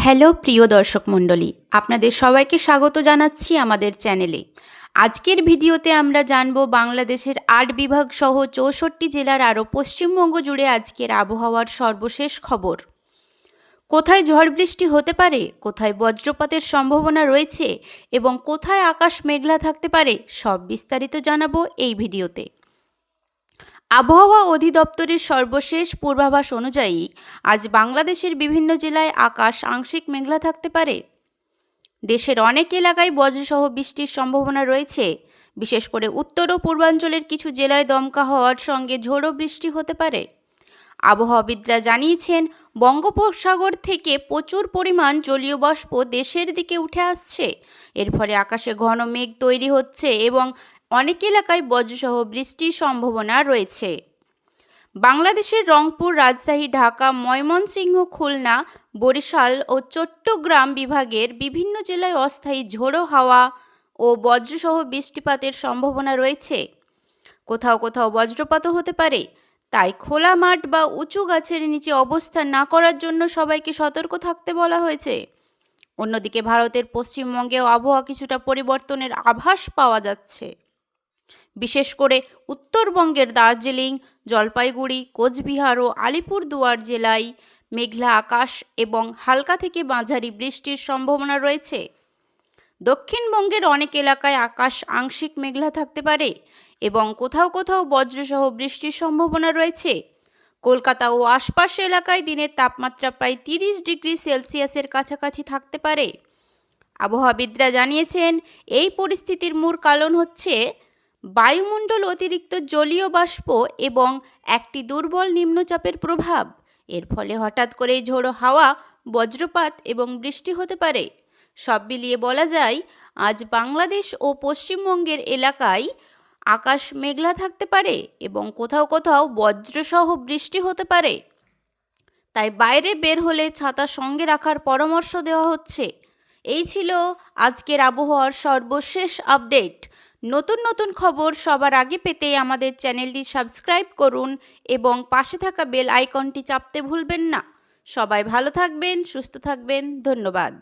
Hello প্রিয় দর্শক মণ্ডলী, আপনাদের সবাইকে স্বাগত জানাচ্ছি আমাদের চ্যানেলে। আজকের ভিডিওতে আমরা জানব বাংলাদেশের ৮ বিভাগ সহ ৬৪ জেলার আরও পশ্চিমবঙ্গ জুড়ে আজকের আবহাওয়ার সর্বশেষ খবর। কোথায় ঝড় বৃষ্টি হতে পারে, কোথায় বজ্রপাতের সম্ভাবনা রয়েছে এবং কোথায় আকাশ মেঘলা থাকতে পারে, সব বিস্তারিত জানাবো এই ভিডিওতে। আবহাওয়া অধিদপ্তরের সর্বশেষ পূর্বাভাস অনুযায়ী আজ বাংলাদেশের বিভিন্ন জেলায় আকাশ আংশিক মেঘলা থাকতে পারে। দেশের অনেক এলাকায় বজ্রসহ বৃষ্টির সম্ভাবনা রয়েছে। বিশেষ করে উত্তর ও পূর্বাঞ্চলের কিছু জেলায় দমকা হওয়ার সঙ্গে ঝোড়ো বৃষ্টি হতে পারে। আবহাওয়াবিদরা জানিয়েছেন, বঙ্গোপসাগর থেকে প্রচুর পরিমাণ জলীয় বাষ্প দেশের দিকে উঠে আসছে। এর ফলে আকাশে ঘন মেঘ তৈরি হচ্ছে এবং অনেক এলাকায় বজ্রসহ বৃষ্টির সম্ভাবনা রয়েছে। বাংলাদেশের রংপুর, রাজশাহী, ঢাকা, ময়মনসিংহ, খুলনা, বরিশাল ও চট্টগ্রাম বিভাগের বিভিন্ন জেলায় অস্থায়ী ঝোড়ো হাওয়া ও বজ্রসহ বৃষ্টিপাতের সম্ভাবনা রয়েছে। কোথাও কোথাও বজ্রপাতও হতে পারে। তাই খোলা মাঠ বা উঁচু গাছের নিচে অবস্থান না করার জন্য সবাইকে সতর্ক থাকতে বলা হয়েছে। অন্যদিকে ভারতের পশ্চিমবঙ্গেও আবহাওয়া কিছুটা পরিবর্তনের আভাস পাওয়া যাচ্ছে। বিশেষ করে উত্তরবঙ্গের দার্জিলিং, জলপাইগুড়ি, কোচবিহার ও আলিপুরদুয়ার জেলায় মেঘলা আকাশ এবং হালকা থেকে মাঝারি বৃষ্টির সম্ভাবনা রয়েছে। দক্ষিণবঙ্গের অনেক এলাকায় আকাশ আংশিক মেঘলা থাকতে পারে এবং কোথাও কোথাও বজ্রসহ বৃষ্টির সম্ভাবনা রয়েছে। কলকাতা ও আশপাশের এলাকায় দিনের তাপমাত্রা প্রায় 30 ডিগ্রি সেলসিয়াসের কাছাকাছি থাকতে পারে। আবহাওয়াবিদরা জানিয়েছেন, এই পরিস্থিতির মূল কারণ হচ্ছে বায়ুমণ্ডল অতিরিক্ত জলীয় বাষ্প এবং একটি দুর্বল নিম্নচাপের প্রভাব। এর ফলে হঠাৎ করে ঝোড়ো হাওয়া, বজ্রপাত এবং বৃষ্টি হতে পারে। সব মিলিয়ে বলা যায়, আজ বাংলাদেশ ও পশ্চিমবঙ্গের এলাকায় আকাশ মেঘলা থাকতে পারে এবং কোথাও কোথাও বজ্রসহ বৃষ্টি হতে পারে। তাই বাইরে বের হলে ছাতা সঙ্গে রাখার পরামর্শ দেওয়া হচ্ছে। এই ছিল আজকের আবহাওয়ার সর্বশেষ আপডেট। নতুন নতুন খবর সবার আগে পেতে আমাদের চ্যানেলটি সাবস্ক্রাইব করুন এবং পাশে থাকা বেল আইকনটি চাপতে ভুলবেন না। সবাই ভালো থাকবেন, সুস্থ থাকবেন। ধন্যবাদ।